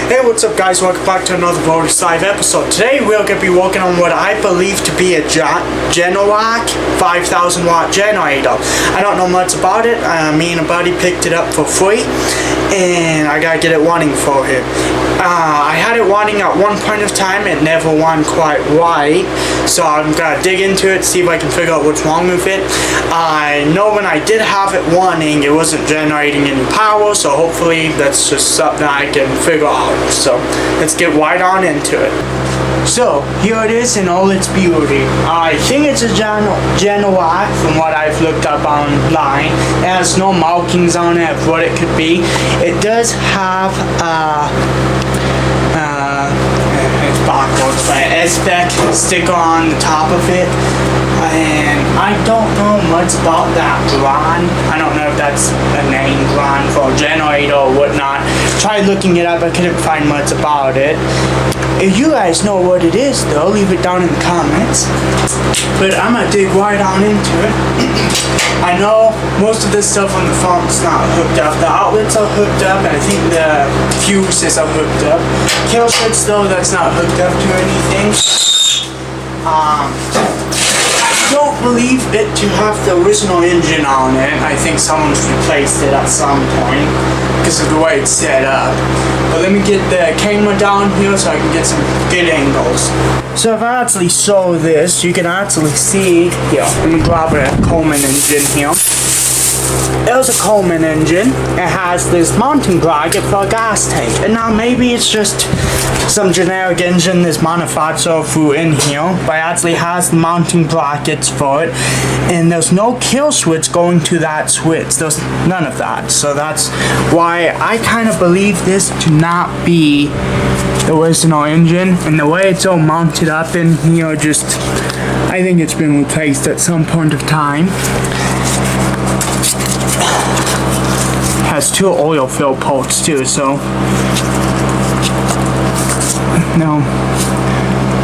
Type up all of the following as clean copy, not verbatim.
Hey, what's up guys, welcome back to another Bonus Live episode. Today we're going to be working on what I believe to be a Generac 5000 watt generator. I don't know much about it. Me and a buddy picked it up for free and I gotta get it running for him. I had it running at one point of time, it never ran quite right, so I'm gonna dig into it, see if I can figure out what's wrong with it. I know when I did have it running, it wasn't generating any power, so hopefully that's just something I can figure out. So let's get right on into it. So here it is in all its beauty. I think it's a Generac from what I've looked up online. It has no markings on it of what it could be. It does have it's backwards, but an S-Spec sticker on the top of it. And I don't know much about that brand. I don't know if that's a name brand for a generator or whatnot. Tried looking it up, I couldn't find much about it. If you guys know what it is though, leave it down in the comments. But I'm gonna dig right on into it. I know most of this stuff on the phone's not hooked up. The outlets are hooked up, and I think the fuses are hooked up. Kill switch though, that's not hooked up to anything. I don't believe it to have the original engine on it. I think someone's replaced it at some point because of the way it's set up. But let me get the camera down here so I can get some good angles. So if I actually show this, you can actually see, here, let me grab a Coleman engine here. There's a Coleman engine. It has this mounting bracket for a gas tank. And now maybe it's just some generic engine that's manufactured through in here, but it actually has the mounting brackets for it. And there's no kill switch going to that switch. There's none of that. So that's why I kind of believe this to not be the original engine. And the way it's all mounted up in here, I think it's been replaced at some point of time. Has two oil fill ports too, so no,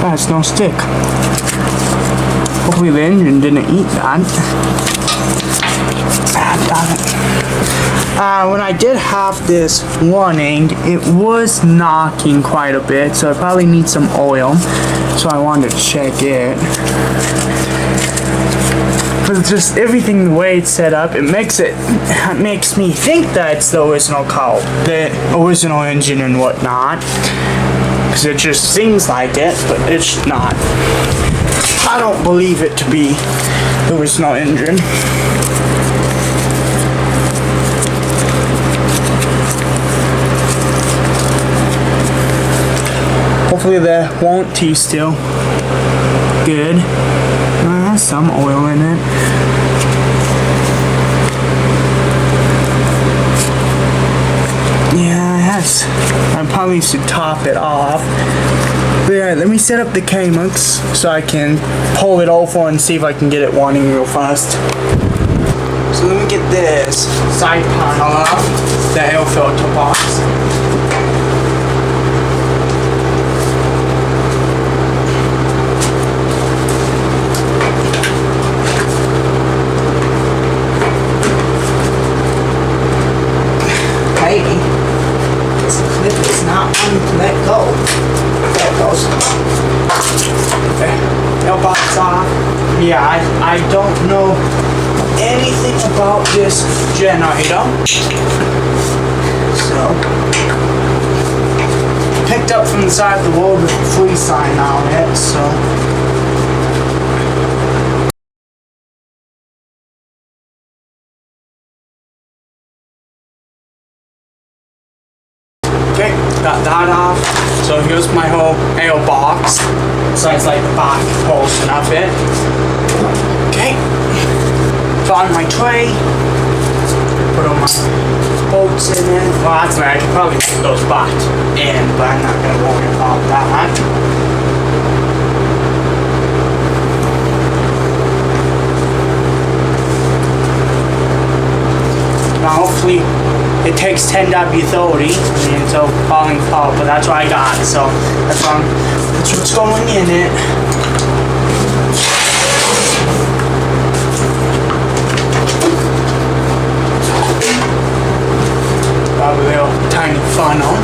that's no stick. Hopefully the engine didn't eat that. When I did have this running, it was knocking quite a bit, so I probably need some oil, so I wanted to check it. Because just everything the way it's set up, it makes me think that it's the original car, the original engine and whatnot. Because it just seems like it, but it's not. I don't believe it to be the original engine. Hopefully the warranty's still good. Has some oil in it. Yeah, it has. I probably should top it off. But yeah, let me set up the K-Mux so I can pull it over and see if I can get it running real fast. So let me get this side panel off, the air filter box. This clip is not wanting to let go. There it goes. Okay. Mailbox off. Yeah, I don't know anything about this generator. So, picked up from the side of the road with a free sign on it, so. Okay, got that off. So here's my whole air box. Besides like the back portion of it. Okay. Found my tray. Put all my bolts in it. Well, actually I could probably put those back in, but I'm not gonna worry about that. Now hopefully it takes 10W30, so falling apart, but that's what I got, so that's what's going in it. Got a little tiny funnel.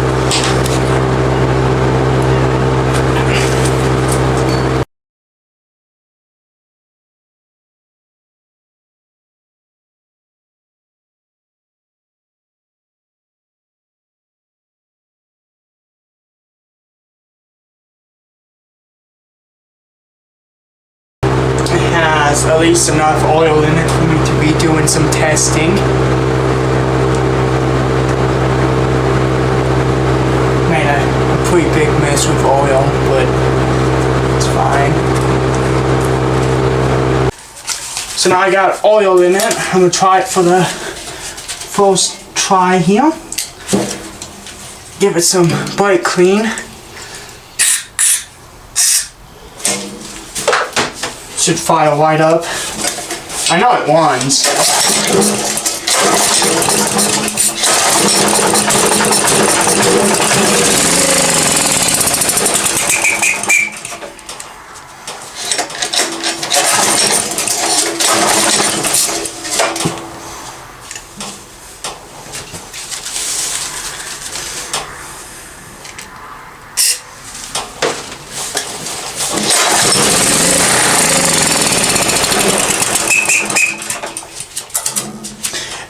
there's at least enough oil in it for me to be doing some testing. Made a pretty big mess with oil, but it's fine. So now I got oil in it. I'm gonna try it for the first try here. Give it some brake clean. Should fire right up. I know it runs.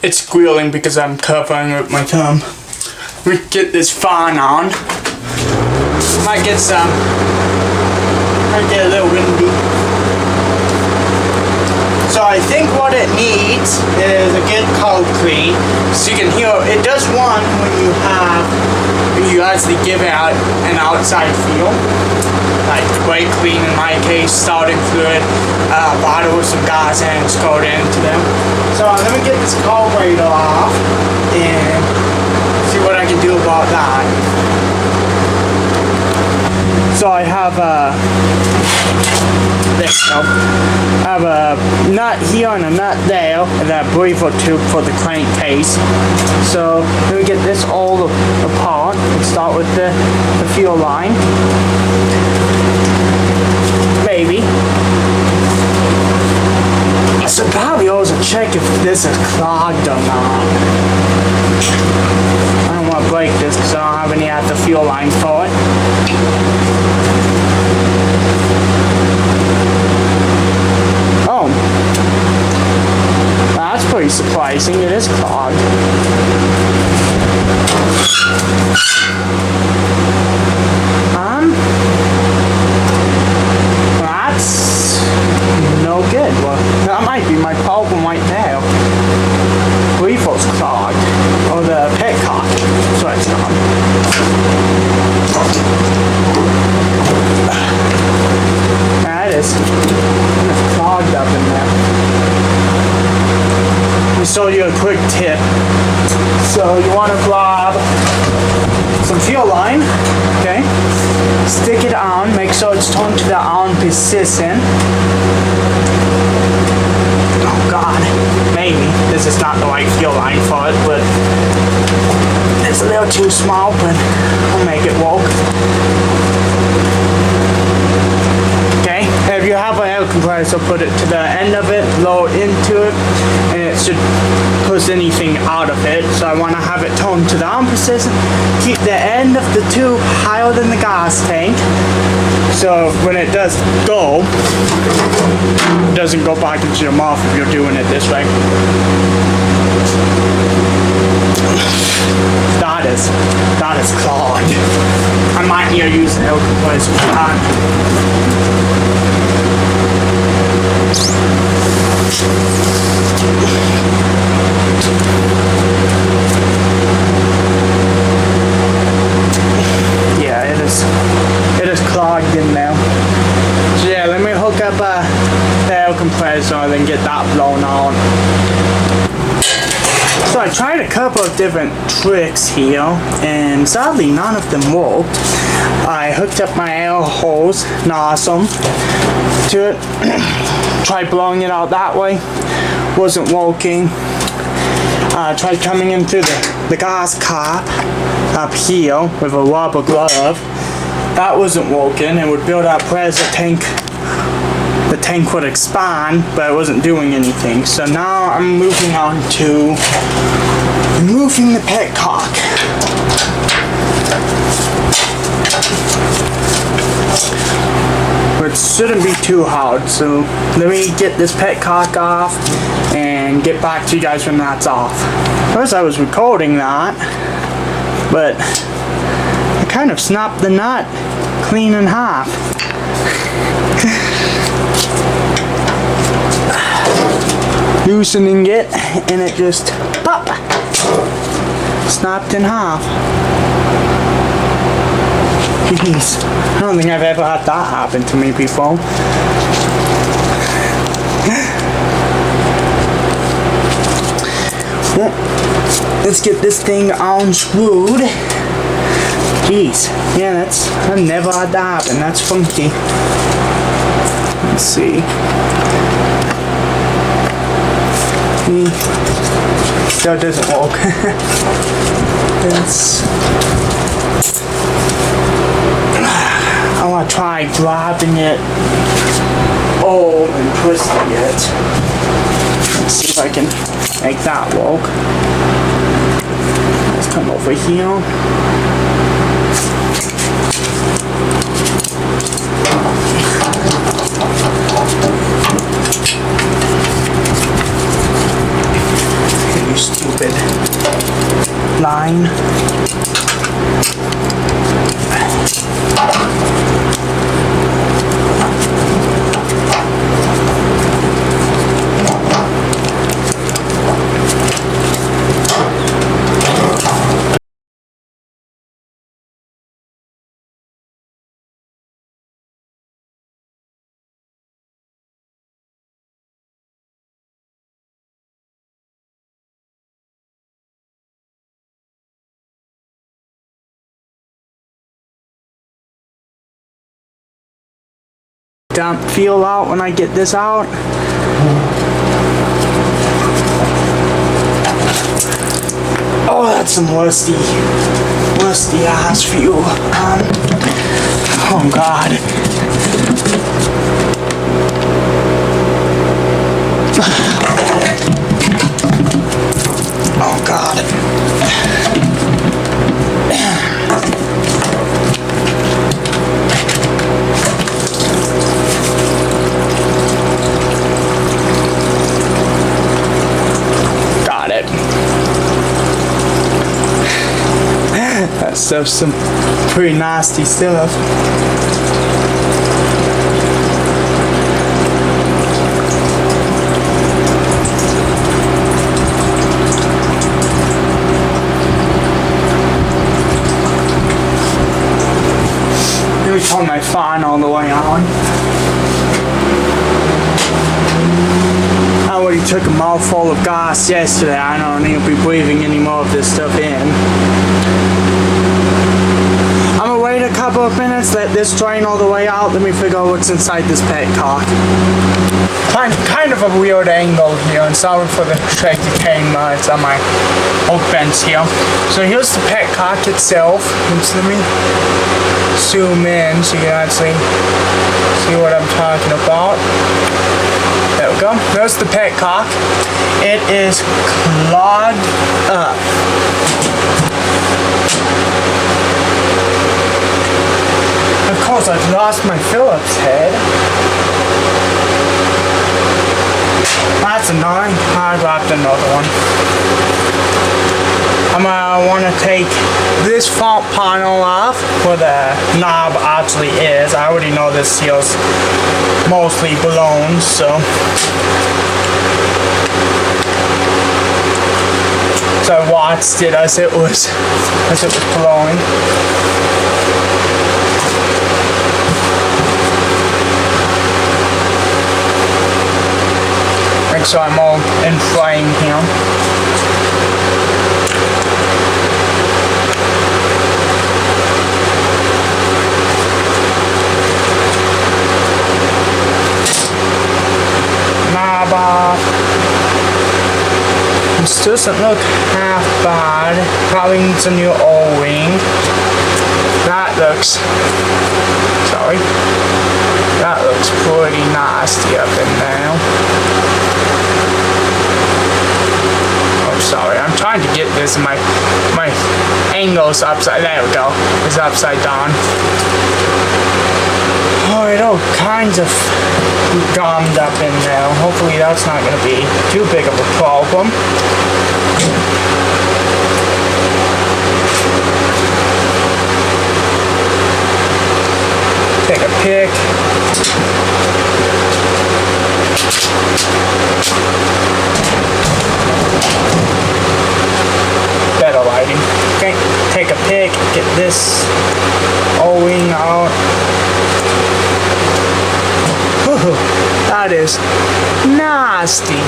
It's squealing because I'm covering it with my thumb. We get this fan on. Might get a little windy. So I think what it needs is a good cold clean. So you can hear it does run when you actually give it out an outside feel. Like brake clean in my case, starting fluid, bottle with some gas and squirt into them. So let me get this carburetor off and see what I can do about that. So I have I have a nut here and a nut there, and that breather tube for the crankcase. So let me get this all apart and start with the fuel line. Maybe. I should probably also check if this is clogged or not. I don't want to break this because I don't have any at the fuel line for it. Oh. That's pretty surprising. It is clogged. That's no good. Well, that might be my problem right now. Breather's clogged. Or the petcock. That's what it's called. That is clogged up in there. Let me show you a quick tip. So you want to grab some fuel line, okay? Stick it on, make sure it's turned to the on position. Oh God, maybe this is not the right fuel line for it, but it's a little too small, but I'll make it work. Okay, if you have an air compressor, put it to the end of it, blow into it, and it should push anything out of it. So I want to have it turned to the on position. Keep the end of the tube higher than the gas tank. So when it does go, it doesn't go back into your mouth if you're doing it this way. That is clogged. I might need to use an air compressor for that. Yeah, it is clogged in now. So yeah, let me hook up the air compressor and then get that blown on. So I tried a couple of different tricks here, and sadly none of them worked. I hooked up my air hose nozzle to it, tried blowing it out that way, wasn't working. Tried coming in through the gas cap up here with a rubber glove. That wasn't working. It would build up pressure, the tank would expand, but it wasn't doing anything. So now I'm moving on to removing the petcock. Which shouldn't be too hard. So let me get this petcock off and get back to you guys when that's off. First I was recording that, but I kind of snapped the nut clean in half. loosening it, and it just pop, snapped in half. Jeez, I don't think I've ever had that happen to me before. Well, let's get this thing unscrewed. Jeez, yeah, I've never had that happen. That's funky. Let's see. Still doesn't work. I want to try grabbing it and twisting it. Let's see if I can make that work. Let's come over here. You stupid line. Dump feel out when I get this out. Oh, that's some lusty ass fuel. Oh God. Oh God. That's some pretty nasty stuff. Let me turn my fan all the way on. I already took a mouthful of gas yesterday. I don't need to be breathing any more of this stuff in. I'm gonna wait a couple of minutes, let this drain all the way out, let me figure out what's inside this petcock. Kind of a weird angle here, and sorry for the shaky camera, it's on my oak bench here. So here's the petcock itself. Let me zoom in so you can actually see what I'm talking about. There we go. There's the petcock. It is clogged up. Of course, I've lost my Phillips head. That's annoying. I grabbed another one. I'm gonna want to take this front panel off where the knob actually is. I already know this seal's mostly blown, so I watched it as it was blowing. So I'm all in frame here. Knob off. This doesn't look half bad. Probably needs a new O-ring. That looks pretty nasty up in there. Sorry, I'm trying to get this, my angle's upside, there we go, it's upside down. Oh, it all kinds of gummed up in there. Hopefully that's not going to be too big of a problem. Take a pick. Better lighting. Okay, take a pick, get this O-wing out. Whew, that is nasty.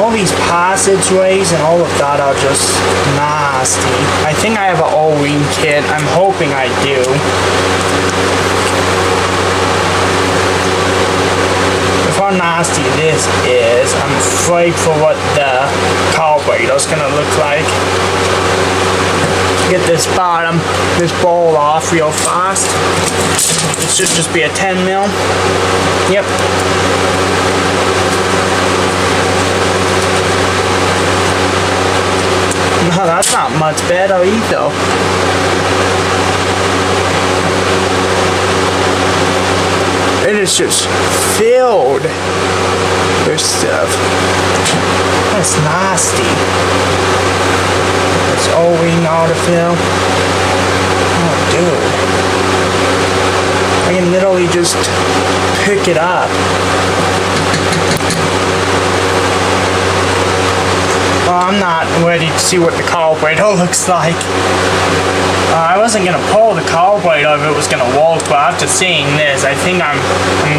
All these passageways and all of that are just nasty. I think I have an O-wing kit. I'm hoping I do. With how nasty this is, I'm afraid for what the carburetor's gonna look like. Get this bowl off real fast. It should just be a 10 mil. Yep. No, that's not much better either. It is just filled with stuff. That's nasty. It's O-wing autofill. Oh, dude. I can literally just pick it up. Well, I'm not ready to see what the carburetor looks like. I wasn't gonna pull the carburetor if it was gonna work, but after seeing this, I think I'm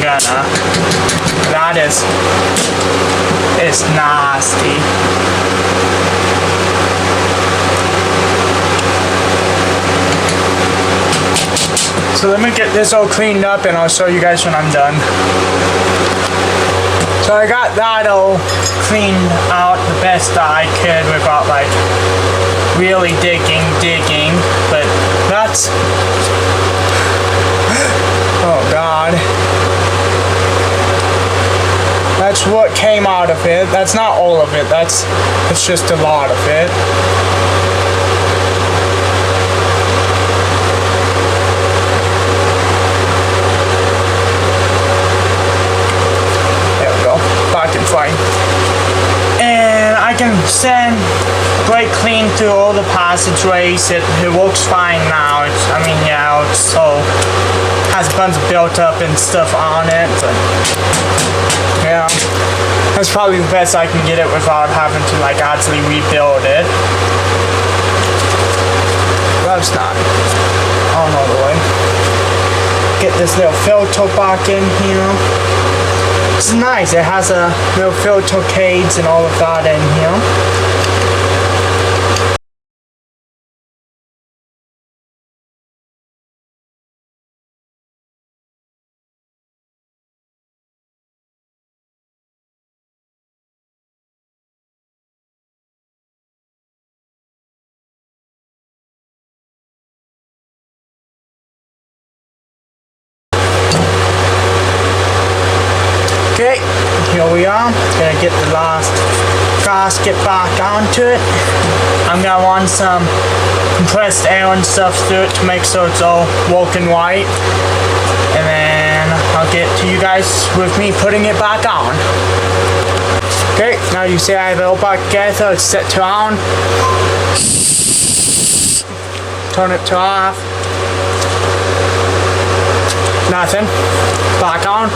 gonna. That is nasty. So let me get this all cleaned up and I'll show you guys when I'm done. So I got that all cleaned out the best I could without like really digging, but that's, oh God. That's what came out of it. That's not all of it, it's just a lot of it. Fine. And I can send brake clean through all the passageways. It works fine now. It's so has bunch built up and stuff on it, but yeah, that's probably the best I can get it without having to like actually rebuild it. That's not all the way. Get this little filter back in here. It's nice, it has a little filter cage and all of that in here. Okay, here we are. Gonna get the last gasket back onto it. I'm gonna run some compressed air and stuff through it to make sure it's all working right. And then I'll get to you guys with me putting it back on. Okay, now you see I have it all back together. It's set to on. Turn it to off. Nothing. Back on.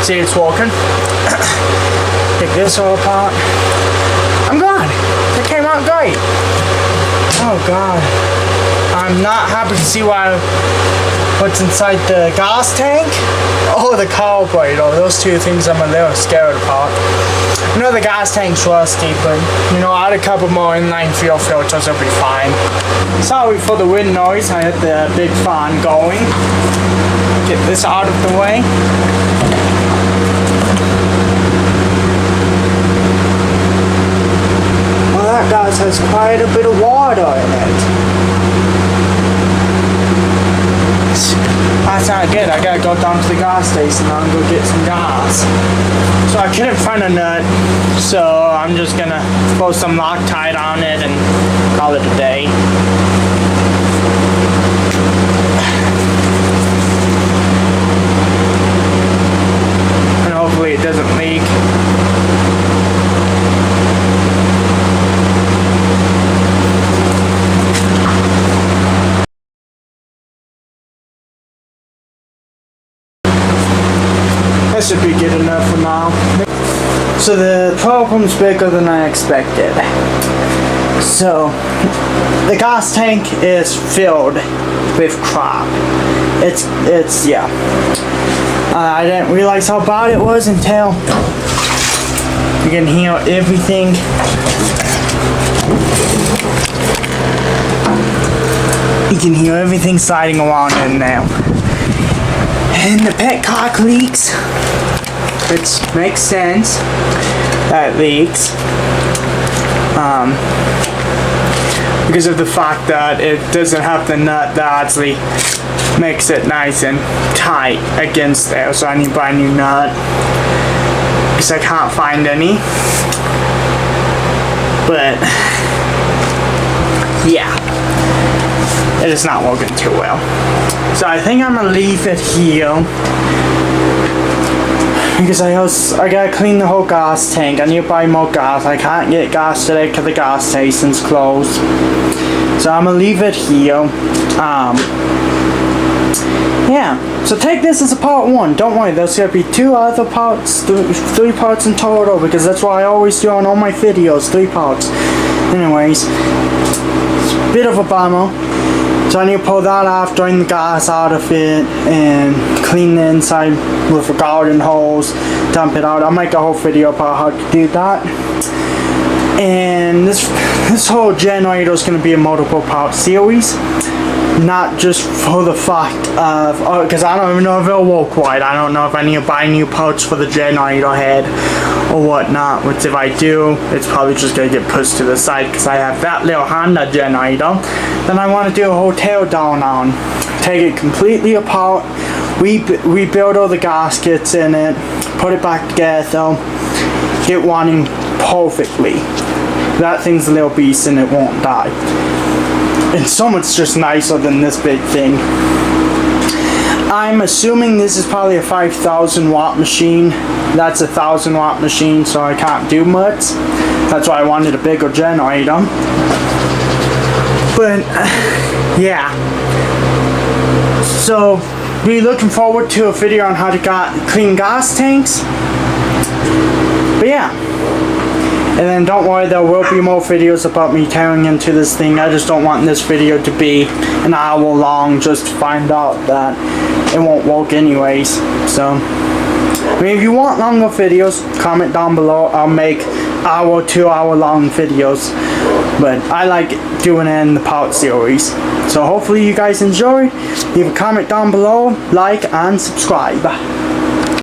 See, it's working. Take this all apart. I'm gone. It came out great. Oh God. I'm not happy to see what's inside the gas tank. Oh, the carburetor. Those two things I'm a little scared about. I know the gas tank's rusty, but add a couple more inline fuel filters, it'll be fine. Sorry for the wind noise. I had the big fan going. Get this out of the way. Well, that gas has quite a bit of water in it. That's not good. I gotta go down to the gas station now and go get some gas. So I couldn't find a nut, so I'm just gonna throw some Loctite on it and call it a day. And hopefully it doesn't leak. should be good enough for now. So the problem's bigger than I expected. So the gas tank is filled with crap. It's yeah. I didn't realize how bad it was until you can hear everything. You can hear everything sliding around in there. And the petcock leaks, which makes sense that it leaks. Because of the fact that it doesn't have the nut that actually makes it nice and tight against there. So I need to buy a new nut because I can't find any. But yeah, it is not working too well. So I think I'm gonna leave it here because I gotta clean the whole gas tank. I need to buy more gas. I can't get gas today because the gas station's closed. So I'm gonna leave it here. Yeah, so take this as a part 1. Don't worry, there's gonna be 2 other parts, 3 parts in total, because that's what I always do on all my videos, 3 parts. Anyways, it's a bit of a bummer. So I need to pull that off, drain the gas out of it, and clean the inside with a garden hose, dump it out. I'll make a whole video about how to do that. And this whole generator is going to be a multiple part series. Not just for the fact of, because I don't even know if it'll work right. I don't know if I need to buy new parts for the generator head or whatnot, which if I do, it's probably just going to get pushed to the side because I have that little Honda generator. Then I want to do a whole tear down on. Take it completely apart, rebuild all the gaskets in it, put it back together, get running perfectly. That thing's a little beast and it won't die. And so much just nicer than this big thing. I'm assuming this is probably a 5,000 watt machine. That's a 1,000 watt machine, so I can't do much. That's why I wanted a bigger generator. But yeah. So be looking forward to a video on how to clean gas tanks. But yeah. And then don't worry, there will be more videos about me tearing into this thing. I just don't want this video to be an hour long just to find out that it won't work anyways. So, I mean, if you want longer videos, comment down below. I'll make 2 hour long videos. But I like doing it in the part series. So hopefully you guys enjoy. Leave a comment down below, like and subscribe.